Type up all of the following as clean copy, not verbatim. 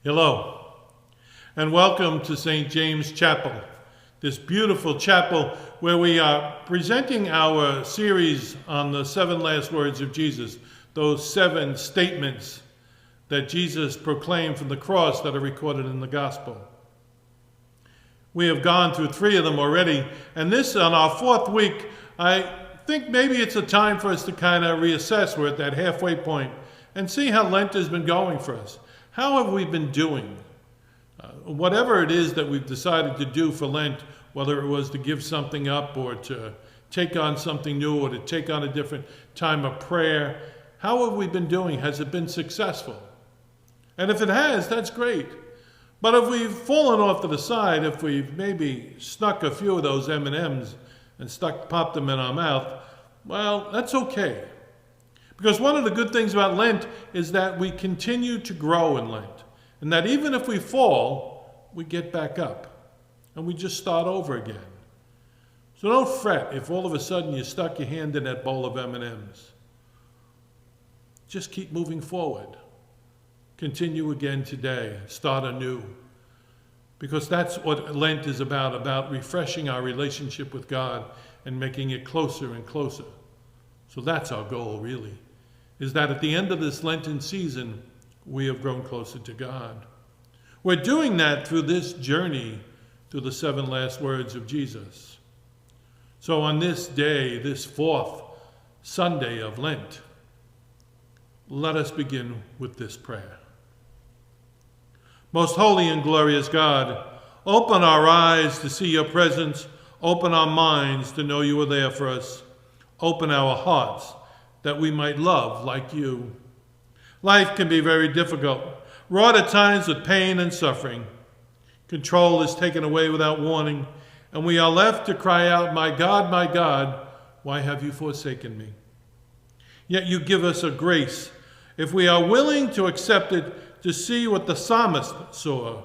Hello, and welcome to St. James Chapel, this beautiful chapel where we are presenting our series on the 7 last words of Jesus, those 7 statements that Jesus proclaimed from the cross that are recorded in the gospel. We have gone through 3 of them already, and this on our 4th week, I think maybe it's a time for us to kind of reassess. We're at that halfway point and see how Lent has been going for us. How have we been doing? Whatever it is that we've decided to do for Lent, whether it was to give something up or to take on something new or to take on a different time of prayer, how have we been doing? Has it been successful? And if it has, that's great. But if we've fallen off to the side, if we've maybe snuck a few of those M&Ms and popped them in our mouth, well, that's okay. Because one of the good things about Lent is that we continue to grow in Lent. And that even if we fall, we get back up. And we just start over again. So don't fret if all of a sudden you stuck your hand in that bowl of M&Ms. Just keep moving forward. Continue again today. Start anew. Because that's what Lent is about refreshing our relationship with God and making it closer and closer. So that's our goal, really, is that at the end of this Lenten season, we have grown closer to God. We're doing that through this journey through the 7 last words of Jesus. So on this day, this 4th Sunday of Lent, let us begin with this prayer. Most holy and glorious God, open our eyes to see your presence, open our minds to know you are there for us, open our hearts that we might love like you. Life can be very difficult, wrought at times with pain and suffering. Control is taken away without warning, and we are left to cry out, my God, why have you forsaken me? Yet you give us a grace, if we are willing to accept it, to see what the psalmist saw,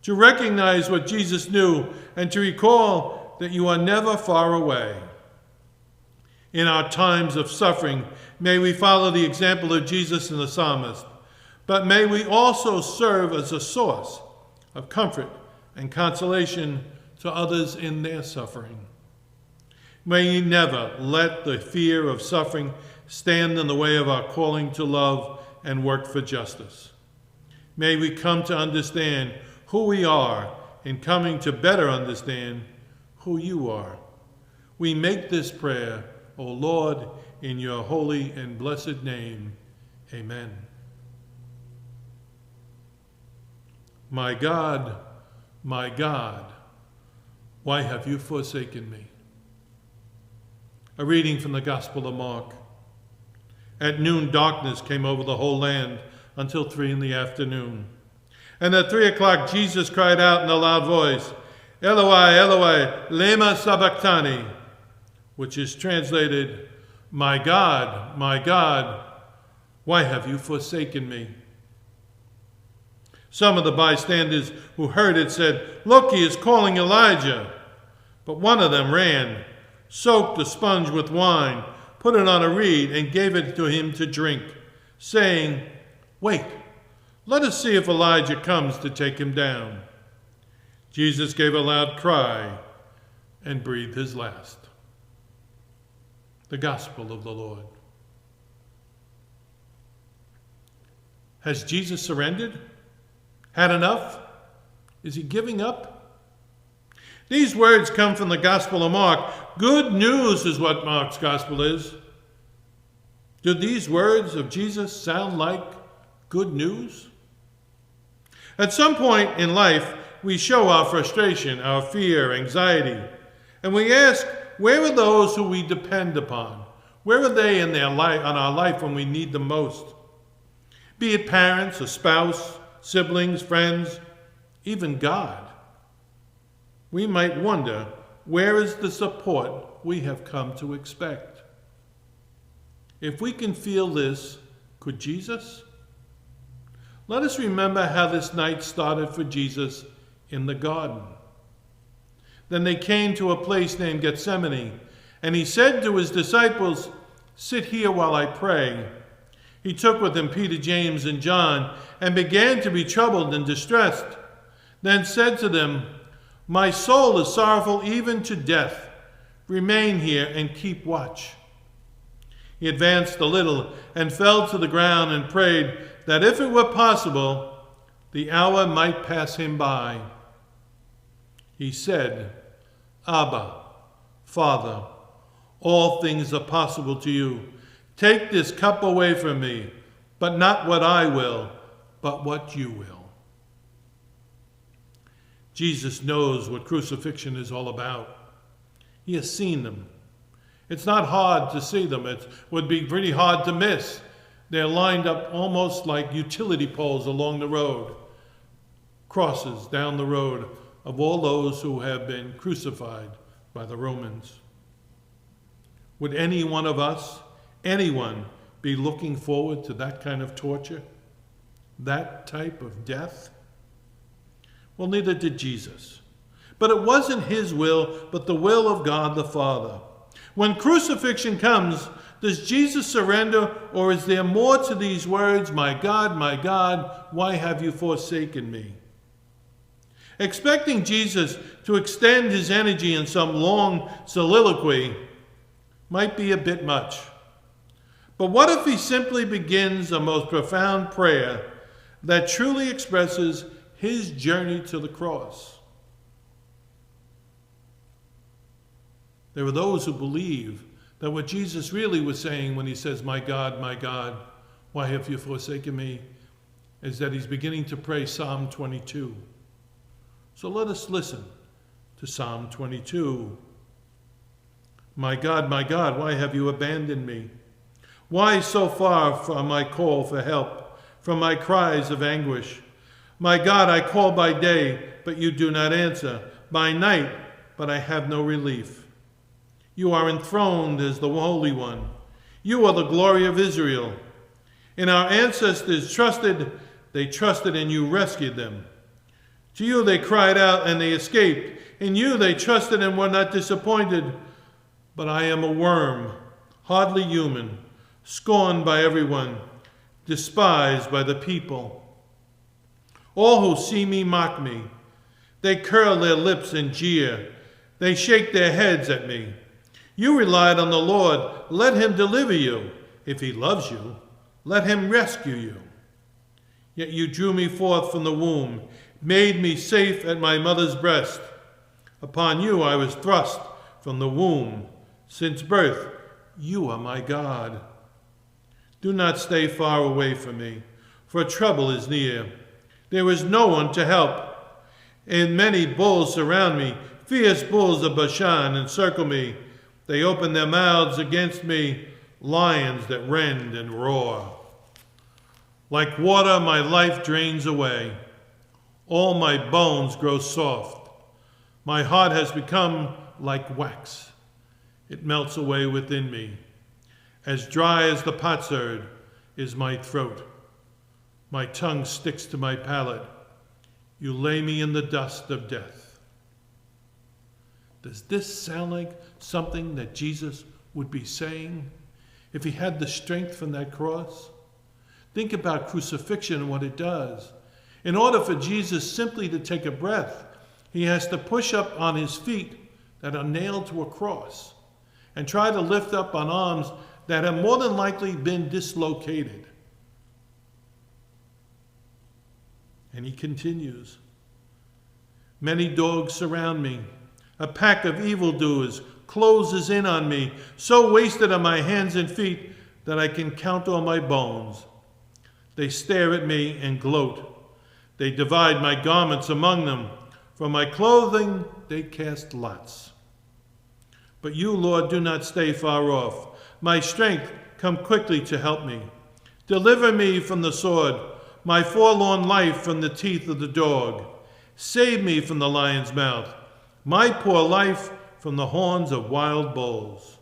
to recognize what Jesus knew, and to recall that you are never far away. In our times of suffering, may we follow the example of Jesus and the psalmist, but may we also serve as a source of comfort and consolation to others in their suffering. May you never let the fear of suffering stand in the way of our calling to love and work for justice. May we come to understand who we are in coming to better understand who you are. We make this prayer, O Lord, in your holy and blessed name. Amen. My God, why have you forsaken me? A reading from the Gospel of Mark. At noon, darkness came over the whole land until 3 p.m. And at 3 o'clock, Jesus cried out in a loud voice, Eloi, Eloi, lema sabachthani, which is translated, my God, why have you forsaken me? Some of the bystanders who heard it said, look, he is calling Elijah. But one of them ran, soaked a sponge with wine, put it on a reed, and gave it to him to drink, saying, wait, let us see if Elijah comes to take him down. Jesus gave a loud cry and breathed his last. The Gospel of the Lord. Has Jesus surrendered? Had enough? Is he giving up? These words come from the Gospel of Mark. Good news is what Mark's Gospel is. Do these words of Jesus sound like good news? At some point in life, we show our frustration, our fear, anxiety, and we ask, where are those who we depend upon? Where are they in their life, on our life when we need them most? Be it parents, a spouse, siblings, friends, even God. We might wonder, where is the support we have come to expect? If we can feel this, could Jesus? Let us remember how this night started for Jesus in the garden. Then they came to a place named Gethsemane, and he said to his disciples, sit here while I pray. He took with him Peter, James, and John, and began to be troubled and distressed. Then said to them, "My soul is sorrowful even to death. Remain here and keep watch." He advanced a little and fell to the ground and prayed that if it were possible, the hour might pass him by. He said, "Abba, Father, all things are possible to you. Take this cup away from me, but not what I will, but what you will." Jesus knows what crucifixion is all about. He has seen them. It's not hard to see them. It would be pretty hard to miss. They're lined up almost like utility poles along the road, crosses down the road of all those who have been crucified by the Romans. Would any one of us, anyone, be looking forward to that kind of torture? That type of death? Well, neither did Jesus. But it wasn't his will, but the will of God the Father. When crucifixion comes, does Jesus surrender, or is there more to these words, my God, why have you forsaken me?" Expecting Jesus to extend his energy in some long soliloquy might be a bit much. But what if he simply begins a most profound prayer that truly expresses his journey to the cross? There are those who believe that what Jesus really was saying when he says, my God, why have you forsaken me?" is that he's beginning to pray Psalm 22. So let us listen to Psalm 22. My God, why have you abandoned me? Why so far from my call for help, from my cries of anguish? My God, I call by day, but you do not answer, by night, but I have no relief. You are enthroned as the Holy One. You are the glory of Israel. And our ancestors they trusted and you rescued them. To you they cried out and they escaped. In you they trusted and were not disappointed. But I am a worm, hardly human, scorned by everyone, despised by the people. All who see me mock me. They curl their lips and jeer. They shake their heads at me. You relied on the Lord. Let him deliver you. If he loves you, let him rescue you. Yet you drew me forth from the womb, made me safe at my mother's breast. Upon you I was thrust from the womb. Since birth, you are my God. Do not stay far away from me, for trouble is near. There is no one to help. And many bulls surround me. Fierce bulls of Bashan encircle me. They open their mouths against me, lions that rend and roar. Like water, my life drains away. All my bones grow soft. My heart has become like wax. It melts away within me. As dry as the potsherd is my throat. My tongue sticks to my palate. You lay me in the dust of death. Does this sound like something that Jesus would be saying if he had the strength from that cross? Think about crucifixion and what it does. In order for Jesus simply to take a breath, he has to push up on his feet that are nailed to a cross and try to lift up on arms that have more than likely been dislocated. And he continues, many dogs surround me. A pack of evildoers closes in on me. So wasted are my hands and feet that I can count all my bones. They stare at me and gloat. They divide my garments among them. For my clothing they cast lots. But you, Lord, do not stay far off. My strength, come quickly to help me. Deliver me from the sword, my forlorn life from the teeth of the dog. Save me from the lion's mouth, my poor life from the horns of wild bulls.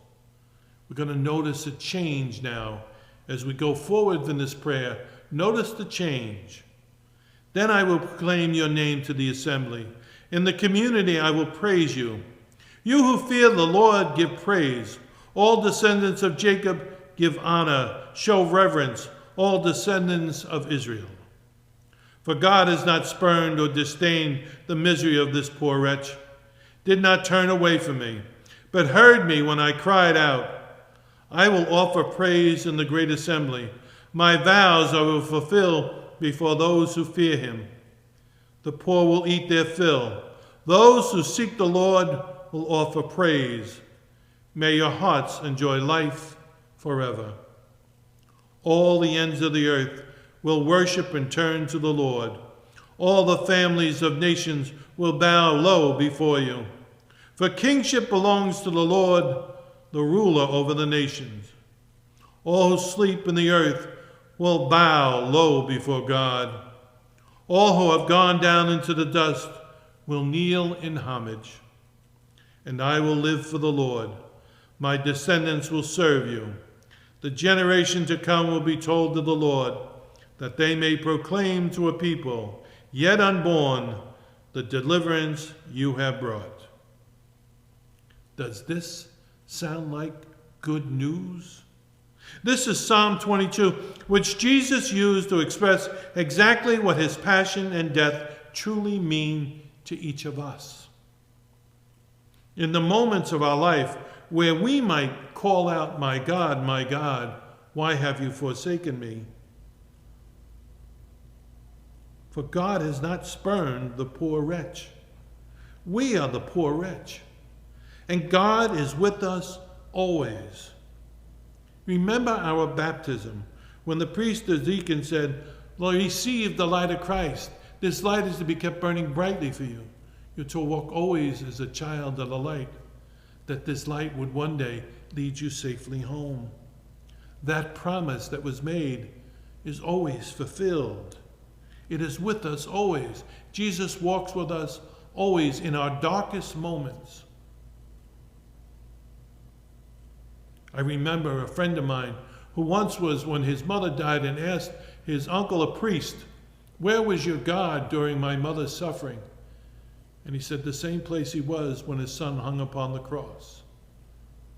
We're going to notice a change now as we go forward in this prayer. Notice the change. Then I will proclaim your name to the assembly. In the community I will praise you. You who fear the Lord, give praise. All descendants of Jacob, give honor, show reverence. all descendants of Israel. For God has not spurned or disdained the misery of this poor wretch, did not turn away from me, but heard me when I cried out. I will offer praise in the great assembly. My vows I will fulfill before those who fear him. The poor will eat their fill. Those who seek the Lord will offer praise. May your hearts enjoy life forever. All the ends of the earth will worship and turn to the Lord. All the families of nations will bow low before you. For kingship belongs to the Lord, the ruler over the nations. All who sleep in the earth will bow low before God. All who have gone down into the dust will kneel in homage. And I will live for the Lord. My descendants will serve you. The generation to come will be told to the Lord, that they may proclaim to a people yet unborn the deliverance you have brought. Does this sound like good news? This is Psalm 22, which Jesus used to express exactly what his passion and death truly mean to each of us. In the moments of our life where we might call out, my God, why have you forsaken me? For God has not spurned the poor wretch. We are the poor wretch. And God is with us always. Remember our baptism, when the priest or deacon said, Lord, receive the light of Christ. This light is to be kept burning brightly for you. You're to walk always as a child of the light, that this light would one day lead you safely home. That promise that was made is always fulfilled. It is with us always. Jesus walks with us always in our darkest moments. I remember a friend of mine who once was, when his mother died, and asked his uncle, a priest, where was your God during my mother's suffering? And he said the same place he was when his son hung upon the cross.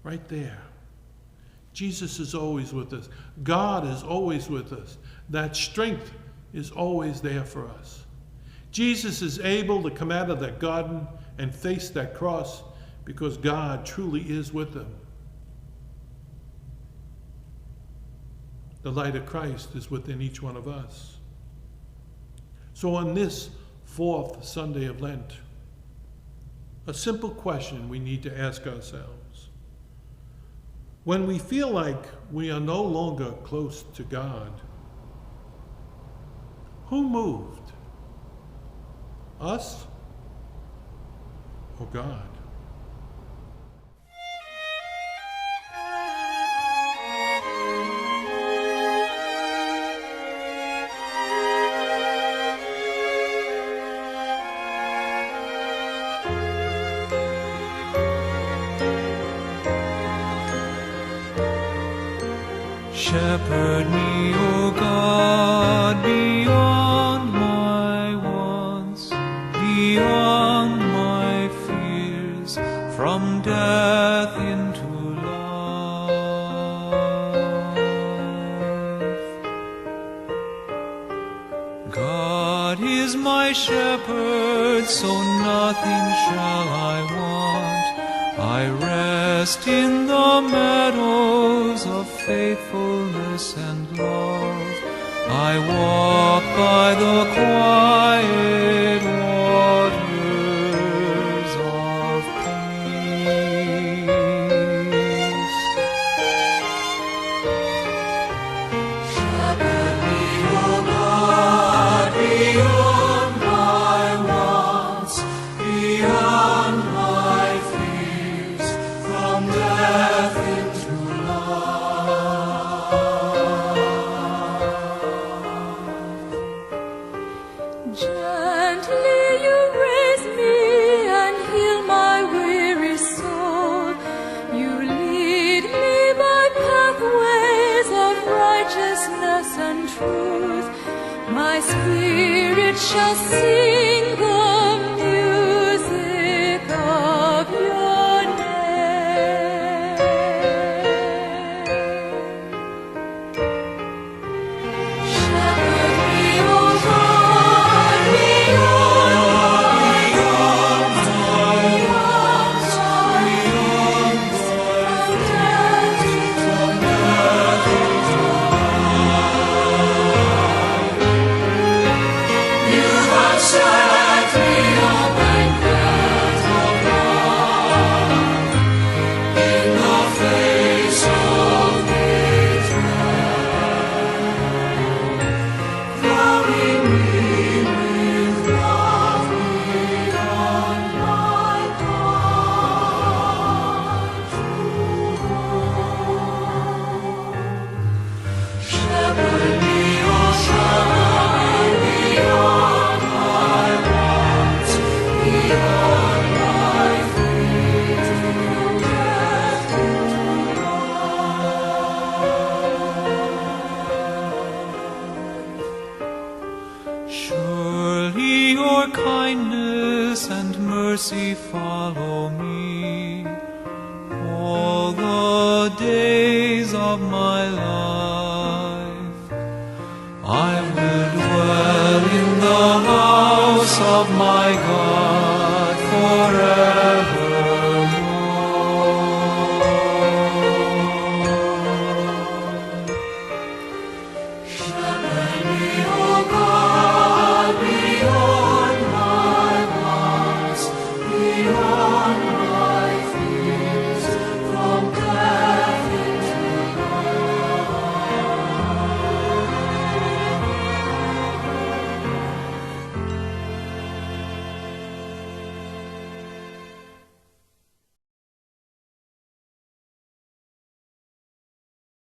Right there. Jesus is always with us. God is always with us. That strength is always there for us. Jesus is able to come out of that garden and face that cross because God truly is with him. The light of Christ is within each one of us. So on this fourth Sunday of Lent, a simple question we need to ask ourselves. When we feel like we are no longer close to God, who moved? Us or God? Shepherd me, O God, beyond my wants, beyond my fears, from death into life. God is my shepherd, so nothing shall I want. I rest in the meadows of faithfulness and love. I walk by the quiet waters of peace. Shepherd me, O God, beyond my wants, beyond my fears, from death into life. Gently you raise me and heal my weary soul. You lead me by pathways of righteousness and truth. My spirit shall sing the music of your name. kindness and mercy follow me all the days of my life. I will dwell in the house of my God